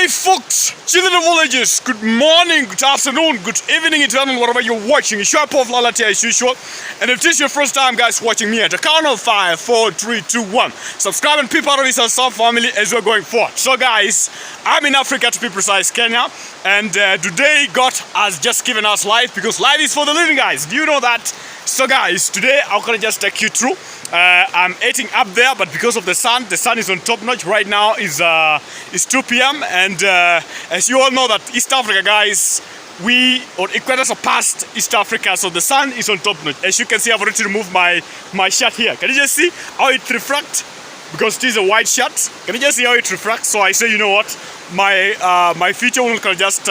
Alright folks, children of villages, good morning, good afternoon, good evening, eternal, whatever you're watching. It's your Puff Lalati as usual. And if this is your first time guys watching me at the count of 5, 4, 3, 2, 1, subscribe and be part of this Sub family as we're going forward. So guys, I'm in Africa, to be precise, Kenya. And today God has just given us life, because life is for the living, guys. Do you know that? So guys, today I'm gonna just take you through. I'm eating up there, but because of the sun is on top notch. Right now is 2 p.m. and as you all know that East Africa, guys, we or Equator surpassed East Africa, so the sun is on top notch. As you can see, I've already removed my shirt here. Can you just see how it reflects? Because this is a white shirt. Can you just see how it reflects? So I say, you know what, my future will just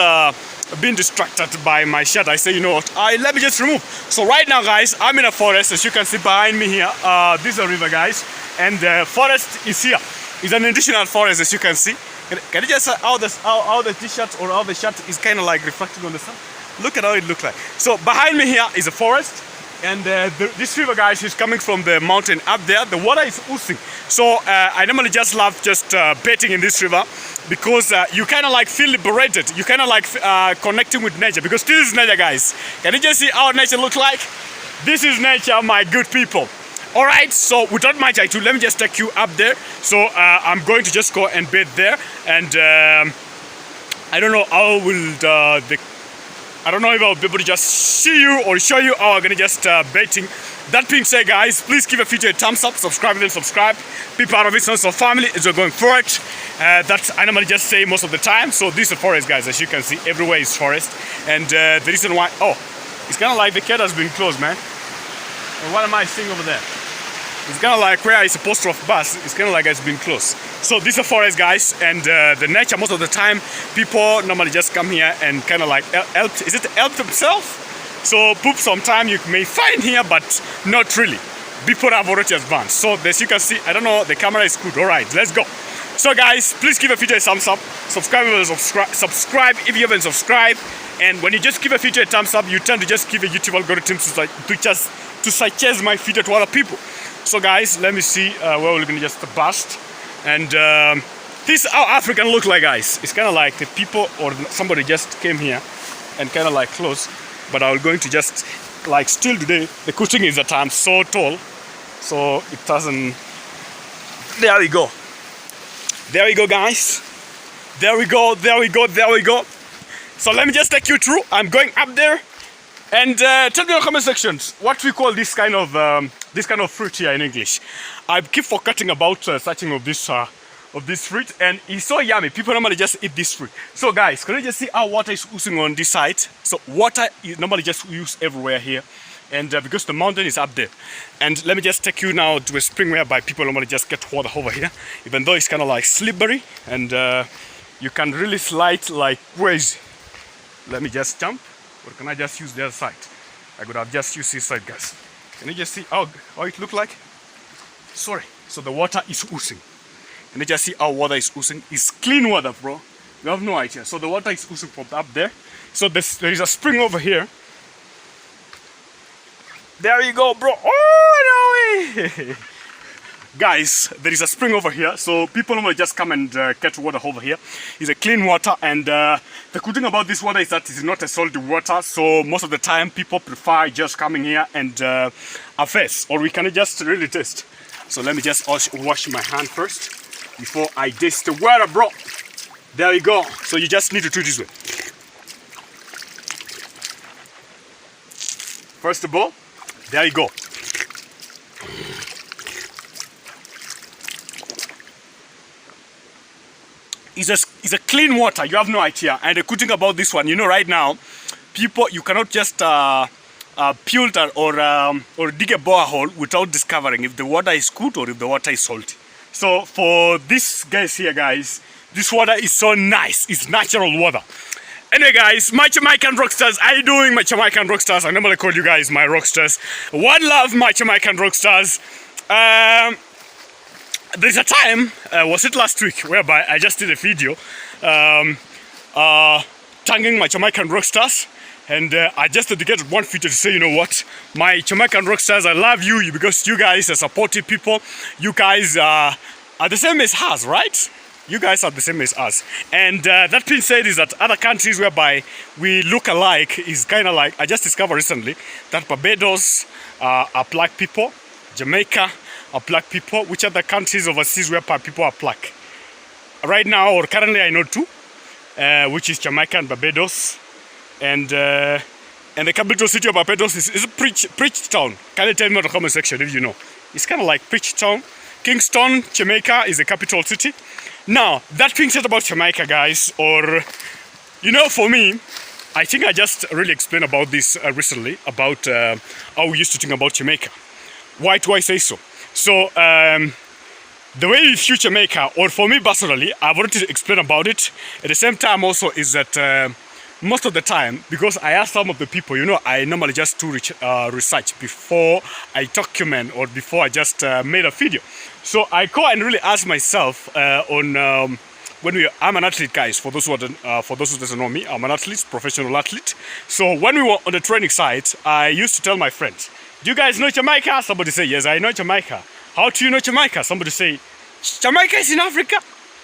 being distracted by my shirt. I say, you know what, let me just remove. So right now, guys, I'm in a forest. As you can see behind me here, this is a river, guys, and the forest is here. It's an additional forest, as you can see. Can you just see how the t-shirt or how the shirt is kind of like reflecting on the sun? Look at how it looks like. So behind me here is a forest, and this river, guys, is coming from the mountain up there. The water is oozing. So I normally just love bathing in this river, because you kind of like feel liberated. You kind of like connecting with nature, because this is nature, guys. Can you just see how nature looks like? This is nature, my good people. All right, so without much ado, let me just take you up there. So I'm going to just go and bathe there, and I don't know how will I don't know if I'll be able to just see you or show you how I'm gonna just bathing. That being said, guys, please give a video a thumbs up, subscribe and then subscribe. Be part of it, so family as we're going forward. That's I normally just say most of the time. So this is a forest, guys. As you can see, everywhere is forest, and the reason why, it's kind of like the cat has been closed, man. And what am I seeing over there? It's kind of like where it's supposed to have bus. It's kind of like it's been closed. So this is a forest, guys, and the nature, most of the time, people normally just come here and kind of like help. Is it help themselves? So poop sometime you may find here, but not really. People have already advanced. So as you can see, I don't know, the camera is good. All right, let's go. So guys, please give a video a thumbs up. Subscribe if you haven't subscribed. And when you just give a video a thumbs up, you tend to just give a YouTube algorithm to suggest my video to other people. So guys, let me see where we're gonna just bust. And this is how Africa look like, guys. It's kind of like the people or somebody just came here and kind of like close. But I'm going to just like still today. The cooking is that I'm so tall, so it doesn't. There we go. There we go, guys. There we go. There we go. There we go. So let me just take you through. I'm going up there, and tell me in the comment sections what we call this kind of fruit here in English. I keep forgetting about searching of this fruit, and it's so yummy. People normally just eat this fruit. So guys, can you just see how water is oozing on this side? So water is normally just used everywhere here, and because the mountain is up there. And let me just take you now to a spring whereby people normally just get water over here, even though it's kind of like slippery, and you can really slide like crazy. Let me just jump, or can I just use the other side? I could have just used this side, guys. Can you just see how it look like? Sorry. So the water is oozing. Can you just see how water is oozing? It's clean water, bro. You have no idea. So the water is oozing from up there. So there is a spring over here. There you go, bro. Oh, no way. Guys, there is a spring over here, so people normally just come and get water over here. It's a clean water, and the good thing about this water is that it's not a salty water, so most of the time people prefer just coming here and face, or we can just really taste. So let me just wash my hand first before I taste the water, bro. There you go. So you just need to do it this way. First of all, there you go. It's a clean water, you have no idea. And the good thing about this one, you know, right now, people, you cannot just filter or dig a borehole without discovering if the water is good or if the water is salty. So for this guys here, guys, this water is so nice. It's natural water. Anyway, guys, my Jamaican rockstars, how you doing, my Jamaican rockstars? I normally call you guys my rockstars. One love, my Jamaican rockstars. There's a time, was it last week, whereby I just did a video thanking my Jamaican rockstars, and I just dedicated one video to say, you know what, my Jamaican rockstars, I love you because you guys are supportive people. You guys are the same as us, right? You guys are the same as us. And that being said is that other countries whereby we look alike is kind of like, I just discovered recently that Barbados are black people, Jamaica are black people. Which other countries overseas whereby people are black? Right now, or currently, I know two, which is Jamaica and Barbados. And the capital city of Barbados is Bridgetown. Can you tell me in the comment section if you know? It's kind of like Bridgetown. Kingston, Jamaica is the capital city. Now, that being said about Jamaica, guys, or, you know, for me, I think I just really explained about this recently, about how we used to think about Jamaica. Why do I say so? So, the way we view Jamaica, or for me personally, I've already explained about it. At the same time also is that most of the time, because I ask some of the people, you know, I normally just do research before I document or before I just made a video. So I go and really ask myself I'm an athlete, guys. For those who doesn't know me, I'm an athlete, professional athlete. So when we were on the training site, I used to tell my friends, "Do you guys know Jamaica?" Somebody say, "Yes, I know Jamaica." "How do you know Jamaica?" Somebody say, "Jamaica is in Africa."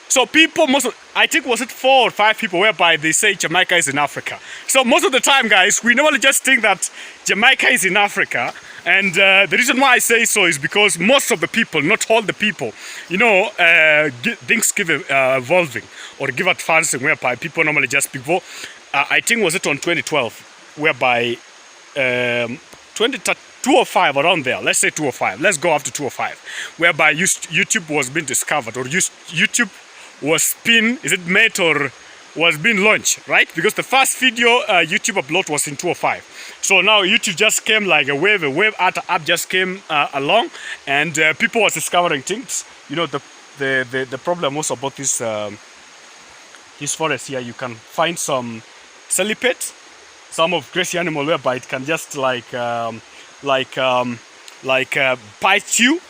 So people, I think was it 4 or 5 people whereby they say Jamaica is in Africa. So most of the time, guys, we normally just think that Jamaica is in Africa. And the reason why I say so is because most of the people, not all the people, you know, things keep evolving or give advancing whereby people normally just before, I think was it on 2012, whereby 205 around there, let's say 205, let's go up to 205, whereby YouTube was being discovered, or YouTube was being, is it made or was being launched, right? Because the first video YouTube upload was in 205. So now YouTube just came like a wave app just came along, and people was discovering things. You know, the problem also about this forest here, you can find some celibates, some of crazy animal whereby it can just bite you,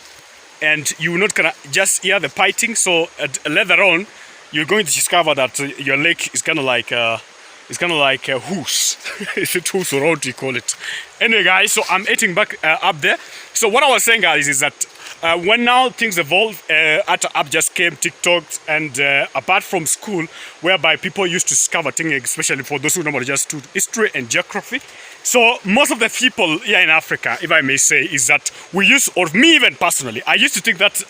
and you're not gonna just hear the biting. So later on, you're going to discover that your leg is kind of like a hoose. Is it hoose or how do you call it? Anyway, guys, so I'm eating back up there. So what I was saying, guys, is that when now things evolve, after app just came, TikTok, and apart from school, whereby people used to discover things, especially for those who normally just do history and geography. So most of the people here in Africa, if I may say, is that we use, or me even personally, I used to think that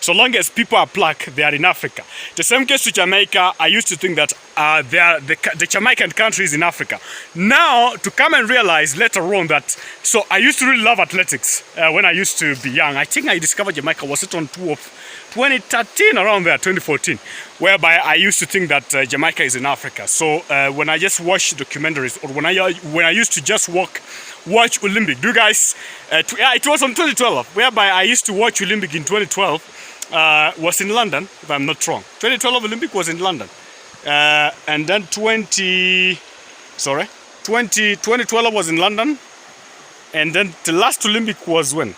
so long as people are black, they are in Africa. The same case to Jamaica, I used to think that the Jamaican country is in Africa. Now, to come and realize later on that, so I used to really love athletics when I used to be young. I think I discovered Jamaica, was it on 2013, around there, 2014, whereby I used to think that Jamaica is in Africa. So when I just watch documentaries, or when I used to just watch Olympic, do you guys, yeah, it was on 2012, whereby I used to watch Olympic in 2012, was in London, if I'm not wrong. 2012 Olympic was in London. And then 2012 was in London. And then the last Olympic was when?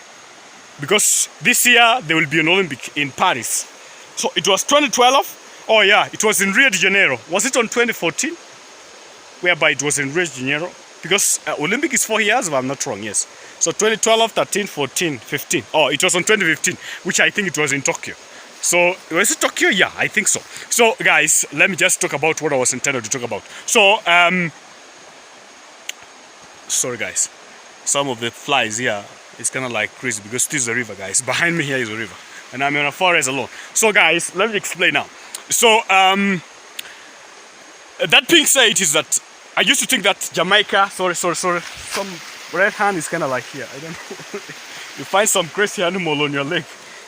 Because this year there will be an Olympic in Paris. So it was 2012. Oh yeah, it was in Rio de Janeiro. Was it on 2014? Whereby it was in Rio de Janeiro. Because Olympic is 4 years, if I'm not wrong, yes. So 2012, 13, 14, 15. Oh, it was on 2015, which I think it was in Tokyo. So, was it Tokyo? Yeah, I think so. So, guys, let me just talk about what I was intended to talk about. So, sorry, guys. Some of the flies here, it's kind of like crazy because this is a river, guys. Behind me here is a river. And I'm in a forest alone. So, guys, let me explain now. So, that being said is that I used to think that Jamaica, sorry. Some red hand is kind of like here. I don't know. You find some crazy animal on your leg.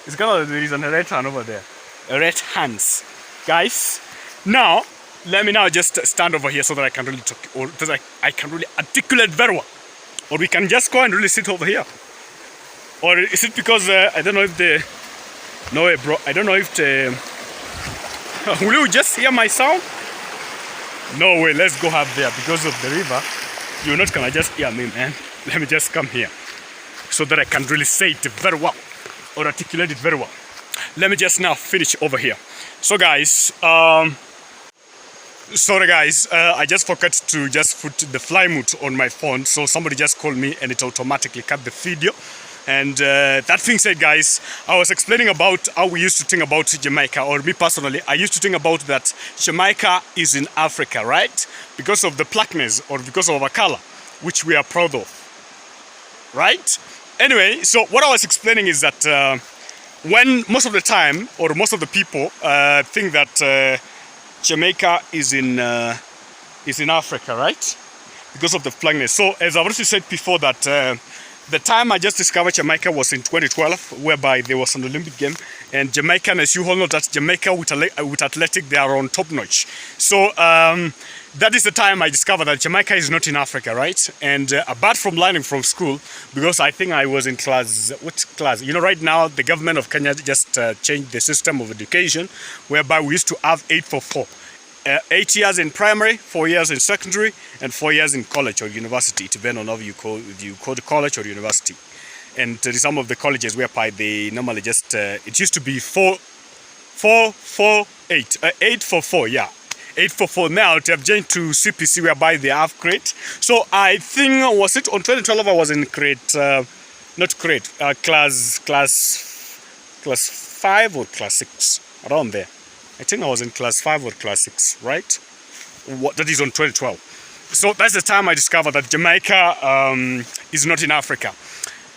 It's kind of, there is a red hand over there. Red hands. Guys, now, let me now just stand over here so that I can really talk, or that I can really articulate very well. Or we can just go and really sit over here. Or is it because, I don't know if no way, bro. I don't know if will you just hear my sound? No way, let's go up there because of the river. You're not gonna just hear me, man. Let me just come here so that I can really say it very well, or articulate it very well. Let me just now finish over here. So guys, sorry guys, I just forgot to just put the fly mute on my phone, so somebody just called me and it automatically cut the video. And that thing said, guys, I was explaining about how we used to think about Jamaica, or me personally, I used to think about that Jamaica is in Africa, right? Because of the blackness or because of our color, which we are proud of, right? Anyway, so what I was explaining is that when most of the time, or most of the people think that Jamaica is in Africa, right? Because of the blackness. So as I've already said before that the time I just discovered Jamaica was in 2012, whereby there was an Olympic game, and Jamaican, as you all know, that Jamaica with athletic, they are on top notch. So that is the time I discovered that Jamaica is not in Africa, right? And apart from learning from school, because I think I was in class, what class? You know, right now the government of Kenya just changed the system of education, whereby we used to have 8-4-4. 8 years in primary, 4 years in secondary, and 4 years in college or university, depending on how you call it college or university. And some of the colleges whereby they normally just it used to be 8, 8-4-4, yeah, 8-4-4. Now they have changed to CPC, whereby they have grade. So I think, was it on 2012? I was in grade, class 5 or class 6, around there. I think I was in class 5 or class 6, right? That is on 2012. So that's the time I discovered that Jamaica is not in Africa.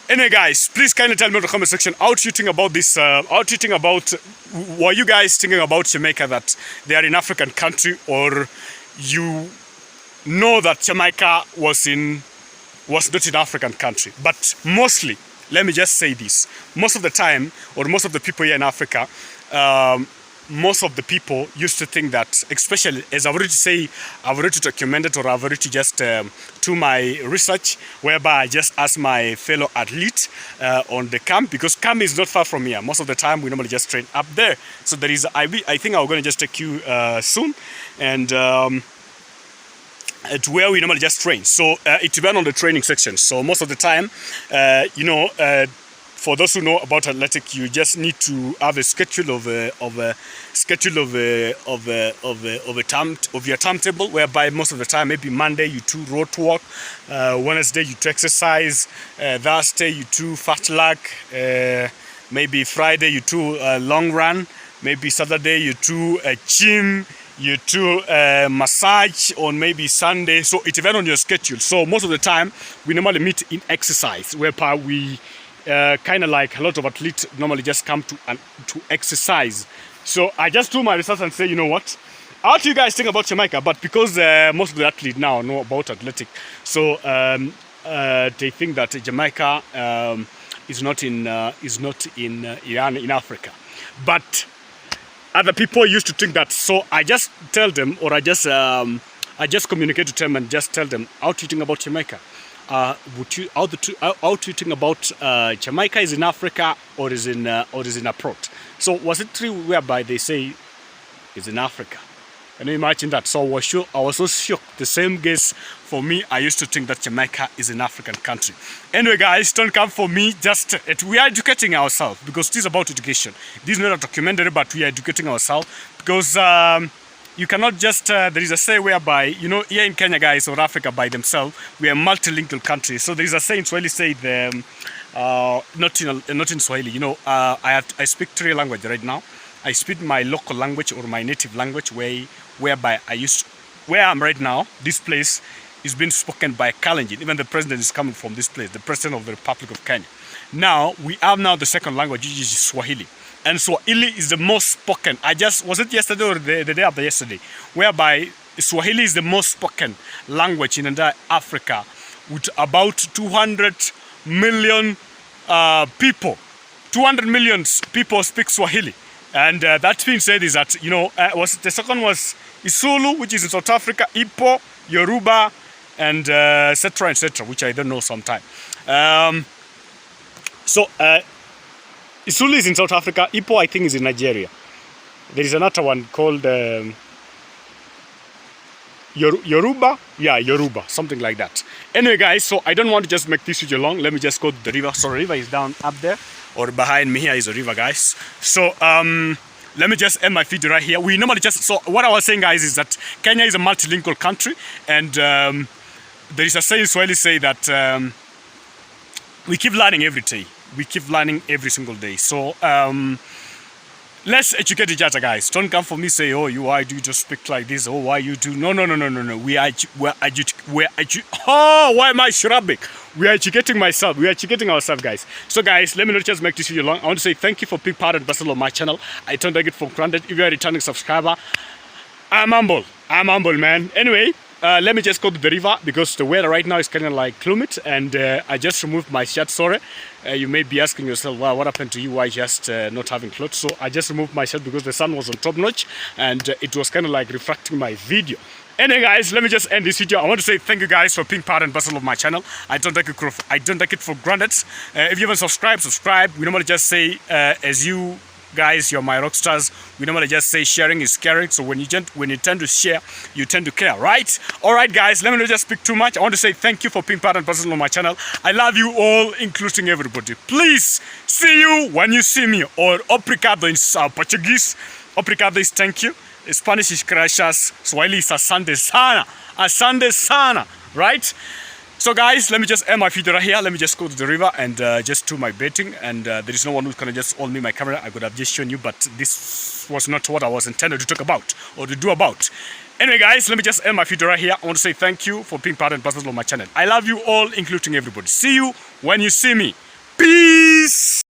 Anyway, guys, please kindly tell me in the comment section, how do you think about this? How do you think about, were you guys thinking about Jamaica that they are in African country, or you know that Jamaica was not in African country? But mostly, let me just say this, most of the time, or most of the people here in Africa, most of the people used to think that, especially as I've already documented, or I've already just do my research, whereby I just asked my fellow athlete on the camp, because camp is not far from here. Most of the time we normally just train up there. So there is, I think I'm going to just take you soon, and to where we normally just train. So it depends on the training section. So most of the time, for those who know about athletic, you just need to have a schedule of your timetable, whereby most of the time, maybe Monday you do road walk, Wednesday you do exercise, Thursday you do fat lag, maybe Friday you do a long run, maybe Saturday you do a gym, you do a massage, on maybe Sunday. So it depends on your schedule. So most of the time we normally meet in exercise, whereby we kind of like a lot of athletes normally just come to exercise. So I just do my research and say, you know what, how do you guys think about Jamaica? But because most of the athletes now know about athletic, so they think that Jamaica is not in Africa. But other people used to think that. So I just tell them, or I just communicate to them and just tell them, how do you think about Jamaica? How do you think about Jamaica is in Africa, or is in abroad? So was it true whereby they say it's in Africa? Can you imagine that? So I was so shocked. The same case for me. I used to think that Jamaica is an African country. Anyway, guys, don't come for me. We are educating ourselves, because this is about education. This is not a documentary, but we are educating ourselves, because you cannot just, there is a say whereby, you know, here in Kenya, guys, or Africa by themselves, we are multilingual country. So there is a say in Swahili, not in Swahili, you know, I speak 3 languages right now. I speak my local language, or my native language, whereby where I'm right now, this place is being spoken by Kalenjin. Even the president is coming from this place, the president of the Republic of Kenya. Now, we have now the second language, which is Swahili. And Swahili is the most spoken. Was it yesterday or the day after yesterday? Whereby Swahili is the most spoken language in entire Africa, with about 200 million people. 200 million people speak Swahili. And that being said is that, you know, the second was Isulu, which is in South Africa, Ipo, Yoruba, and etc., which I don't know sometimes. Isulu is in South Africa. Ipo, I think, is in Nigeria. There is another one called Yoruba. Yeah, Yoruba, something like that. Anyway, guys, so I don't want to just make this video long. Let me just go to the river. So the river is down up there, or behind me here is a river, guys. So let me just end my video right here. We normally so what I was saying, guys, is that Kenya is a multilingual country, and there is a saying in Swahili say that we keep learning every day. We keep learning every single day. So let's educate each other, guys. Don't come for me say, oh, why do you just speak like this? Oh, why you do? No. Oh, why am I shrubbing? We are educating myself. We are educating ourselves, guys. So, guys, let me not just make this video long. I want to say thank you for being part and parcel of my channel. I don't take it for granted. If you're a returning subscriber, I'm humble. I'm humble, man. Anyway, let me just go to the river because the weather right now is kind of like climate, and I just removed my shirt. Sorry, you may be asking yourself, well, what happened to you? Why just not having clothes? So I just removed my shirt because the sun was on top notch, and it was kind of like refracting my video. Anyway, guys, let me just end this video. I want to say thank you, guys, for being part and parcel of my channel. I don't take it for granted. If you haven't subscribed, subscribe. We normally just say, as you guys, you're my rock stars. We normally just say sharing is caring. So when you tend to share, you tend to care, right? All right, guys, let me not just speak too much. I want to say thank you for being part and parcel of my channel. I love you all, including everybody. Please, see you when you see me. Or obrigado in Portuguese. Obrigado is thank you. Spanish is gracias. Swahili is asante sana. Asante sana, right? So, guys, let me just end my video right here. Let me just go to the river and just do my baiting. And there is no one who's gonna just hold me my camera. I could have just shown you, but this was not what I was intended to talk about or to do about. Anyway, guys, let me just end my video right here. I want to say thank you for being part and parcel of my channel. I love you all, including everybody. See you when you see me. Peace.